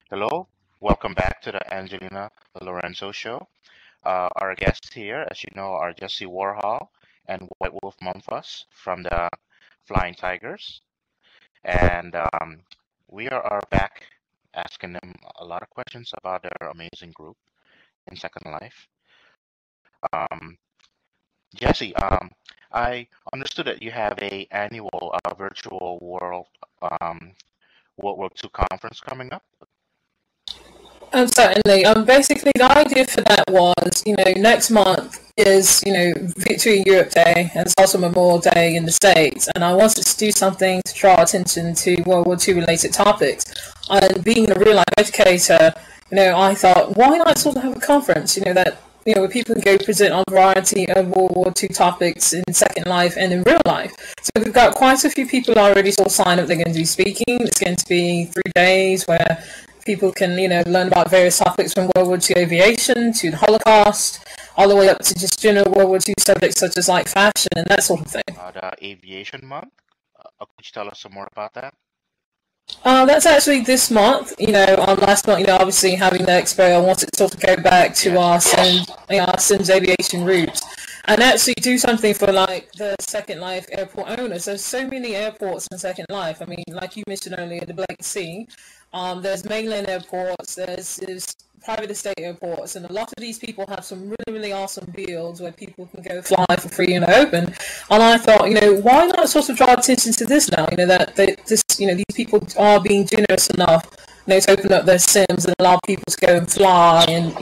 Hello, welcome back to the Angelina Lerintzo Show. Our guests here, as you know, are Jessii Warhol and White Wolf Mumfus from the Flying Tigers, and we are back asking them a lot of questions about their amazing group in Second Life. Um, Jessii, I understood that you have a annual virtual um, World War II conference coming up. Certainly. Basically, the idea for that was, next month is, Victory in Europe Day, and it's also Memorial Day in the States. And I wanted to do something to draw attention to World War II related topics. And being a real life educator, I thought, why not sort of have a conference, that where people can go present on a variety of World War II topics in Second Life and in real life. So we've got quite a few people already sort of signed up. They're going to be speaking. It's going to be 3 days where people can, learn about various topics from World War II aviation to the Holocaust, all the way up to just general World War II subjects such as like fashion and that sort of thing. The Aviation Month. Could you tell us some more about that? That's actually this month. On last month, obviously having the expo, I wanted to sort of go back to our Sims aviation roots and actually do something for like the Second Life airport owners. There's so many airports in Second Life. I mean, like you mentioned earlier, the Blake Sea. There's mainland airports, there's private estate airports, and a lot of these people have some really, really awesome fields where people can go fly for free in the open. And I thought, why not sort of draw attention to this now? These people are being generous enough, to open up their sims and allow people to go and fly and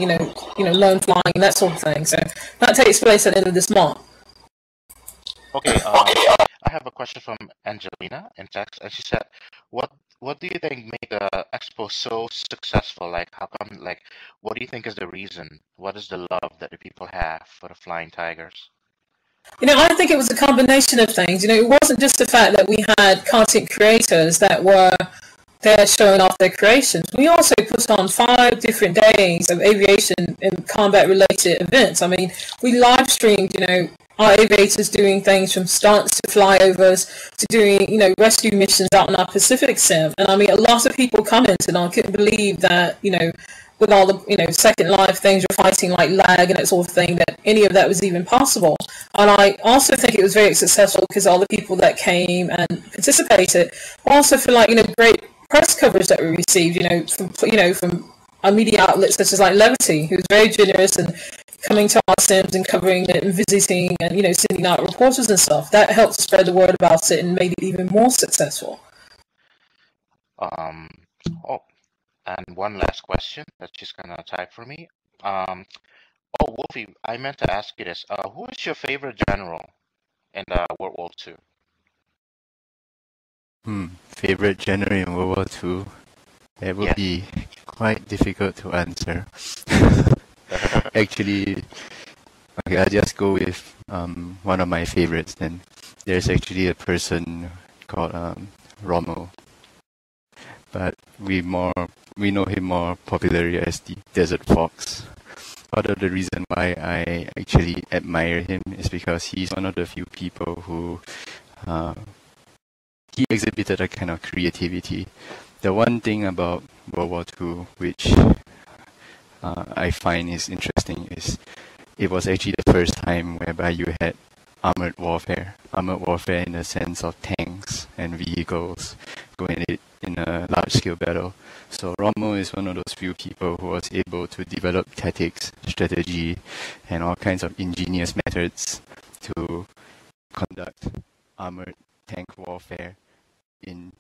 learn flying and that sort of thing. So that takes place at the end of this month. Okay, I have a question from Angelina in text, and she said, "What do you think made the expo so successful? Like, how come? Like, what do you think is the reason? What is the love that the people have for the Flying Tigers?" I think it was a combination of things. It wasn't just the fact that we had content creators that were there showing off their creations. We also put on 5 different days of aviation and combat related events. I mean, we live streamed, our aviators doing things from stunts to flyovers to doing, rescue missions out in our Pacific sim. And I mean, a lot of people commented, and I couldn't believe that, with all the, Second Life things, you're fighting like lag and that sort of thing, that any of that was even possible. And I also think it was very successful because all the people that came and participated also feel like, great press coverage that we received, from our media outlets such as like Levity, who was very generous and coming to our sims and covering it and visiting and, sending out reporters and stuff. That helped spread the word about it and made it even more successful. Oh, and one last question that she's gonna type for me. Oh, Wolfie, I meant to ask you this. Who is your favorite general in the World War II? Favorite general in World War II? It would be quite difficult to answer. Actually, okay, I'll just go with one of my favorites then. There's actually a person called Rommel, but we know him more popularly as the Desert Fox. Part of the reason why I actually admire him is because he's one of the few people who he exhibited a kind of creativity. The one thing about World War II which I find is interesting is it was actually the first time whereby you had armored warfare in the sense of tanks and vehicles going in a large-scale battle. So Rommel is one of those few people who was able to develop tactics, strategy, and all kinds of ingenious methods to conduct armored tank warfare in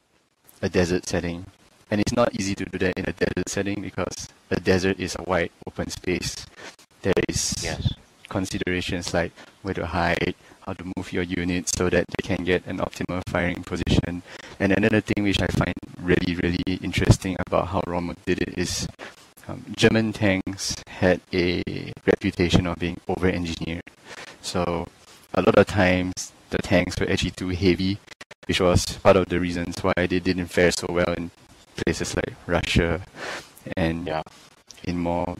a desert setting. And it's not easy to do that in a desert setting because a desert is a wide open space. There is considerations like where to hide, how to move your units so that they can get an optimal firing position. And another thing which I find really, really interesting about how Rommel did it is German tanks had a reputation of being over-engineered. So a lot of times the tanks were actually too heavy, which was part of the reasons why they didn't fare so well in places like Russia and in more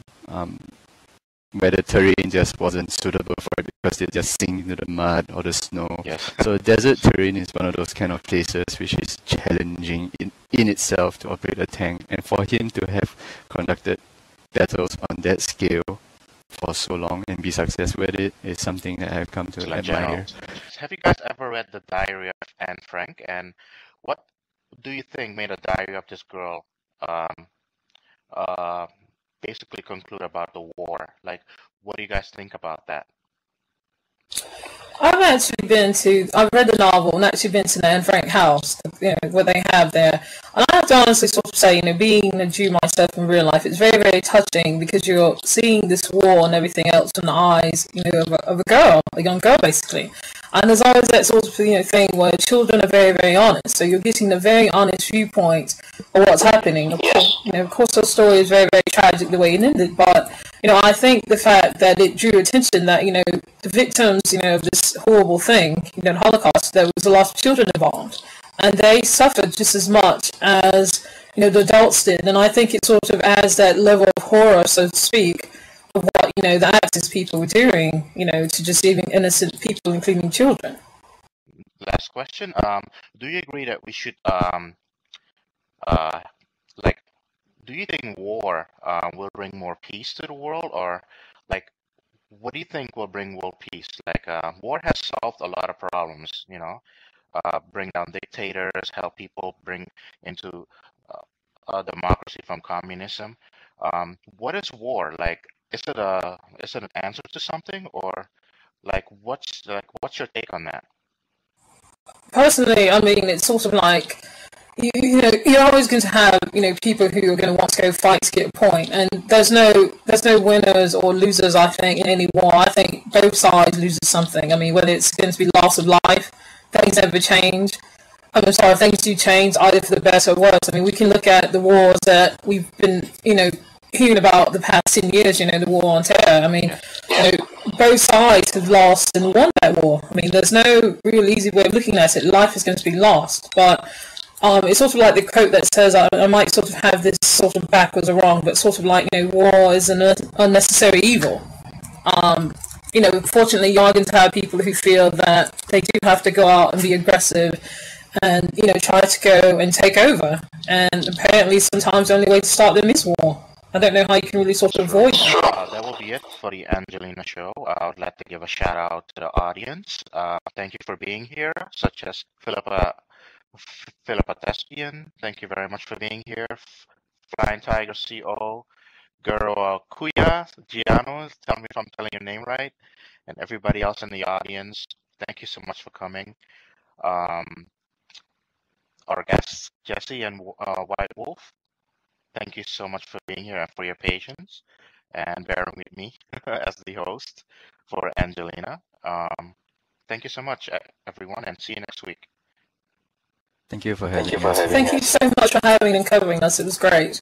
where the terrain just wasn't suitable for it because it just sink into the mud or the snow. Yes. So desert terrain is one of those kind of places which is challenging in itself to operate a tank. And for him to have conducted battles on that scale for so long and be successful with it is something that I've come to admire. Have you guys ever read the Diary of Anne Frank? And what do you think made a diary of this girl basically conclude about the war? Like, what do you guys think about that? I've read the novel and actually been to the Anne Frank house, what they have there. And I have to honestly sort of say, being a Jew myself in real life, it's very, very touching because you're seeing this war and everything else from the eyes, of a girl, a young girl, basically. And there's always that sort of, thing where children are very, very honest. So you're getting the very honest viewpoint of what's happening. Of course, the story is very, very tragic the way it ended, but I think the fact that it drew attention that, the victims, of this horrible thing, the Holocaust, there was a lot of children involved. And they suffered just as much as, the adults did. And I think it sort of adds that level of horror, so to speak, of what, the actors people were doing, to just even innocent people, including children. Last question. Do you agree that we should, do you think war will bring more peace to the world, or what do you think will bring world peace? War has solved a lot of problems, bring down dictators, help people bring into democracy from communism. What is war like? Is it an answer to something, or what's your take on that? Personally, I mean, it's sort of like you're always going to have people who are going to want to go fight to get a point, and there's no winners or losers. I think in any war, I think both sides loses something. I mean, whether it's going to be loss of life, things never change. I'm sorry, things do change either for the better or worse. I mean, we can look at the wars that we've been hearing about the past 10 years. The war on terror. I mean, both sides have lost and won that war. I mean, there's no real easy way of looking at it. Life is going to be lost, but it's sort of like the quote that says, I might sort of have this sort of backwards or wrong, but sort of like, war is an unnecessary evil. Fortunately, you are going to have people who feel that they do have to go out and be aggressive and, try to go and take over. And apparently sometimes the only way to start them is war. I don't know how you can really sort of avoid that. That will be it for the Angelina Show. I would like to give a shout out to the audience. Thank you for being here, such as Philippa Tespian, thank you very much for being here. Flying Tiger CO, Guro Kuya, Giano, tell me if I'm telling your name right, and everybody else in the audience, thank you so much for coming. Our guests, Jessii and White Wolf, thank you so much for being here and for your patience and bearing with me as the host for Angelina. Thank you so much, everyone, and see you next week. Thank you for having us. Thank you so much for having and covering us. It was great.